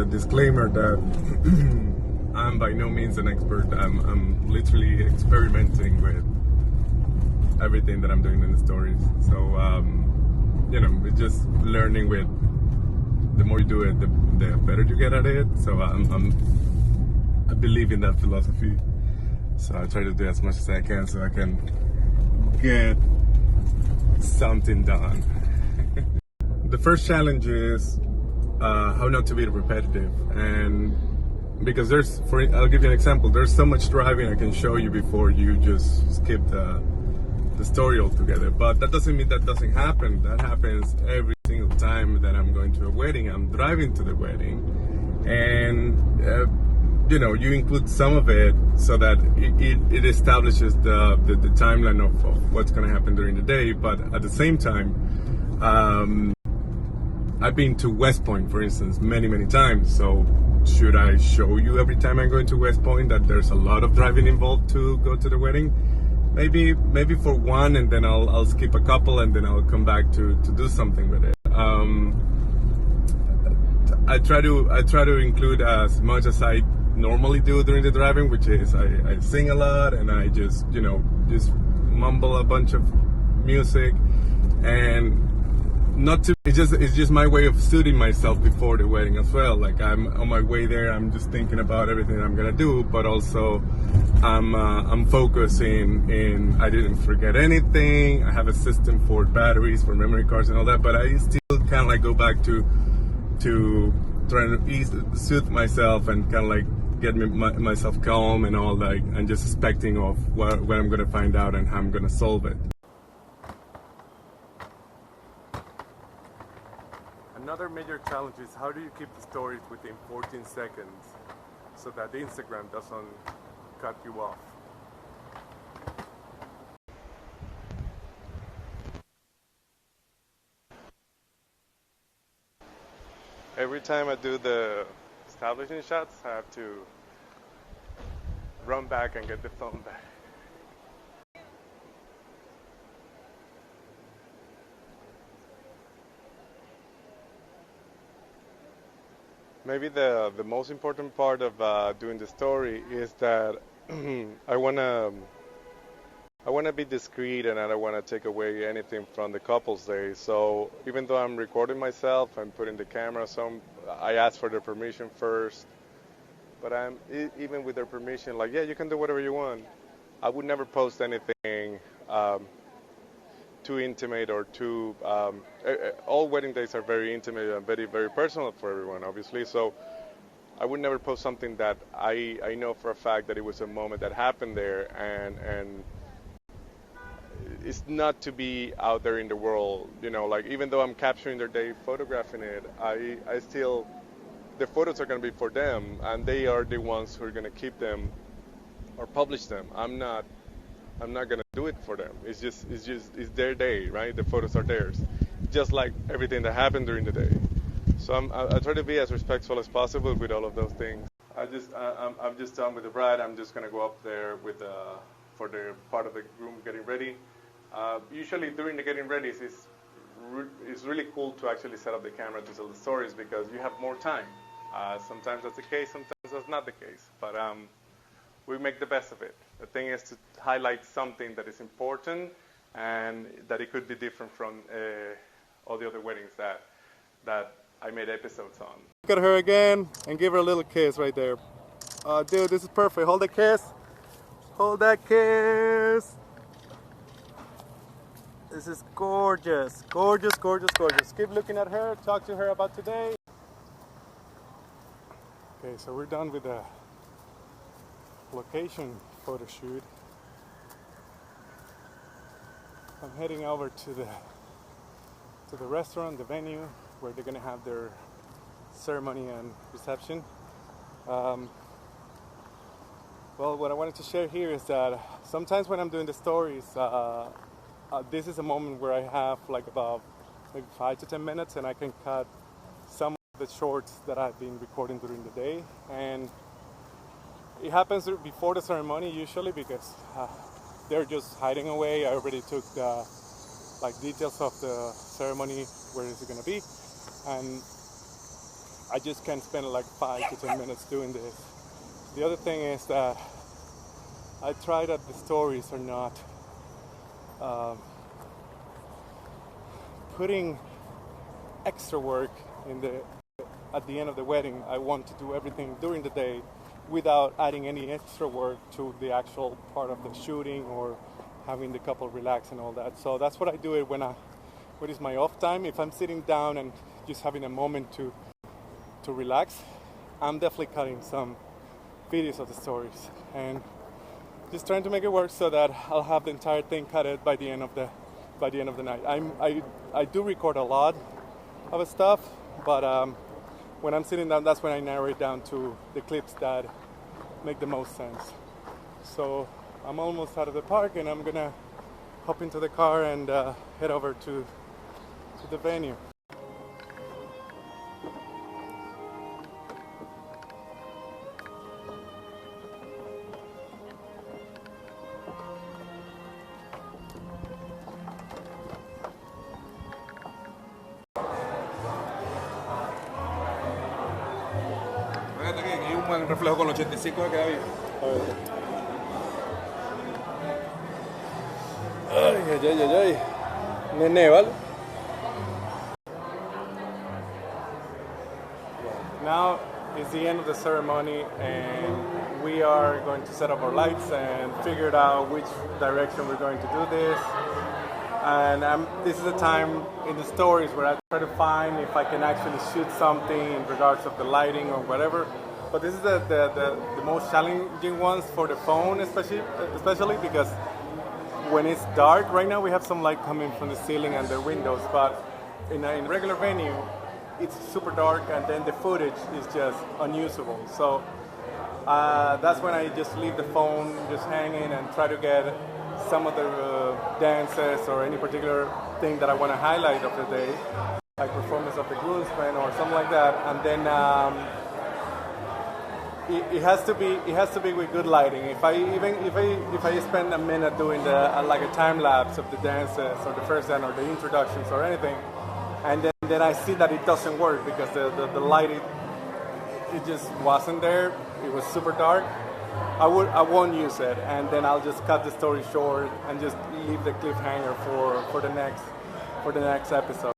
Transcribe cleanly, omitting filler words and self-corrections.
disclaimer that I'm by no means an expert. I'm literally experimenting with everything that I'm doing in the stories. So, it's just learning with, the more you do it, the better you get at it. So I believe in that philosophy. So I try to do as much as I can so I can get something done. The first challenge is how not to be repetitive, and because I'll give you an example. There's so much driving I can show you before you just skip the story altogether. But that doesn't mean that doesn't happen. That happens every single time that I'm going to a wedding. I'm driving to the wedding, and you include some of it so that it establishes the timeline of what's going to happen during the day. But at the same time, I've been to West Point, for instance, many, many times. So should I show you every time I'm going to West Point that there's a lot of driving involved to go to the wedding? Maybe for one, and then I'll skip a couple, and then I'll come back to do something with it. I try to include as much as I normally do during the driving, which is I sing a lot, and I just mumble a bunch of music, and it's just my way of suiting myself before the wedding as well. Like, I'm on my way there, I'm just thinking about everything I'm gonna do, but also I'm focusing in, I didn't forget anything. I have a system for batteries, for memory cards and all that, but I still kind of like go back to trying to soothe myself and kind of like get myself calm and all that, and just expecting of what I'm gonna find out and how I'm gonna solve it. Another major challenge is, how do you keep the stories within 14 seconds so that Instagram doesn't cut you off? Every time I do the establishing shots, I have to run back and get the phone back. Maybe the most important part of doing the story is that I wanna be discreet, and I don't wanna take away anything from the couple's day. So even though I'm recording myself and putting the camera, I ask for their permission first. But even with their permission, like, yeah, you can do whatever you want. I would never post anything too intimate or too. All wedding days are very intimate and very, very personal for everyone, obviously. So I would never post something that I know for a fact that it was a moment that happened there, and it's not to be out there in the world. Like, even though I'm capturing their day, photographing it, I still, the photos are going to be for them, and they are the ones who are going to keep them or publish them. I'm not going to do it for them. It's their day, right? The photos are theirs, just like everything that happened during the day. So I try to be as respectful as possible with all of those things. I'm just done with the bride. I'm just going to go up there for the part of the groom getting ready. Usually during the getting ready, it's really cool to actually set up the camera to tell the stories, because you have more time. Sometimes that's the case, sometimes that's not the case. But we make the best of it. The thing is to highlight something that is important, and that it could be different from all the other weddings that I made episodes on. Look at her again and give her a little kiss right there. Dude, this is perfect. Hold the kiss. Hold that kiss. This is gorgeous. Gorgeous, gorgeous, gorgeous. Keep looking at her. Talk to her about today. Okay, so we're done with the location photo shoot. I'm heading over to the restaurant, the venue, where they're gonna have their ceremony and reception. Well, what I wanted to share here is that sometimes when I'm doing the stories, this is a moment where I have like about maybe 5 to 10 minutes, and I can cut some of the shorts that I've been recording during the day. And it happens before the ceremony usually, because they're just hiding away. I already took the details of the ceremony, where is it going to be, and I just can't spend like 5 to 10 minutes doing this. The other thing is that I try that the stories are not putting extra work at the end of the wedding. I want to do everything during the day without adding any extra work to the actual part of the shooting or having the couple relax and all that. So that's what I do it when it's my off time. If I'm sitting down and just having a moment to relax, I'm definitely cutting some videos of the stories and just trying to make it work so that I'll have the entire thing cut by the end of the night. I do record a lot of stuff, but when I'm sitting down, that's when I narrow it down to the clips that make the most sense. So I'm almost out of the park, and I'm gonna hop into the car and head over to the venue. Fíjate que hay un buen reflejo con el 85 que queda bien. Ay. Nene, ¿vale? Now is the end of the ceremony, and we are going to set up our lights and figure out which direction we're going to do this. And this is a time in the stories where I try to find if I can actually shoot something in regards of the lighting or whatever. But this is the most challenging ones for the phone, especially because when it's dark. Right now we have some light coming from the ceiling and the windows, but in regular venue, it's super dark, and then the footage is just unusable. So that's when I just leave the phone just hanging and try to get some of the dances or any particular thing that I want to highlight of the day, like performance of the groomsmen or something like that. And then it has to be with good lighting. If I spend a minute doing like a time lapse of the dances or the first dance or the introductions or anything, and then I see that it doesn't work because the light it just wasn't there. It was super dark. I won't use it, and then I'll just cut the story short and just leave the cliffhanger for the next episode.